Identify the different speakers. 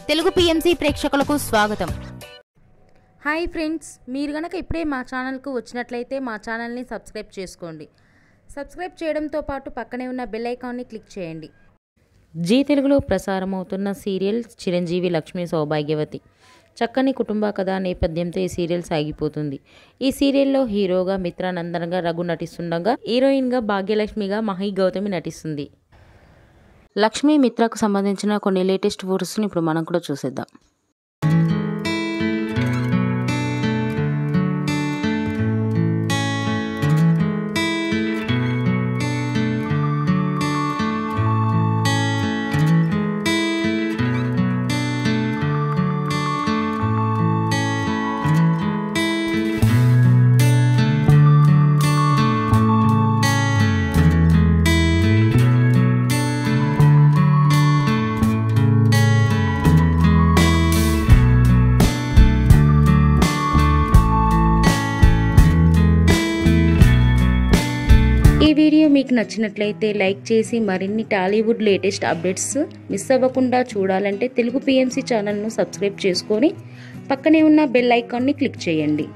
Speaker 1: Telugu PMC ప్రేక్షకులకు స్వాగతం.
Speaker 2: Hi friends, మీరు గనక ఇప్పుడే మా ఛానల్కు వచ్చినట్లయితే మా ఛానల్ని సబ్స్క్రైబ్ చేసుకోండి. సబ్స్క్రైబ్ చేయడంతో పాటు పక్కనే ఉన్న బెల్ ఐకాన్ని క్లిక్ చేయండి.
Speaker 3: జీ తెలుగులో ప్రసారమవుతున్న సీరియల్ చిరంజీవి లక్ష్మీ సౌభాగ్యవతి. చక్కని కుటుంబ కథ నేపథ్యంతో ఈ సీరియల్ సాగిపోతుంది. ఈ సీరియల్లో హీరోగా మిత్రానందన్గా రఘు నటిస్తుండగా, హీరోయిన్గా భాగ్యలక్ష్మిగా మహి గౌతమి నటిస్తుంది. లక్ష్మీ మిత్రకు సంబంధించిన కొన్ని లేటెస్ట్ ఫోటోస్ని ఇప్పుడు మనం కూడా చూసేద్దాం. ఈ వీడియో మీకు నచ్చినట్లయితే లైక్ చేసి మరిన్ని టాలీవుడ్ లేటెస్ట్ అప్డేట్స్ మిస్ అవ్వకుండా చూడాలంటే తెలుగు పిఎంసి ఛానల్ను సబ్స్క్రైబ్ చేసుకొని పక్కనే ఉన్న బెల్ ఐకాన్ని క్లిక్ చేయండి.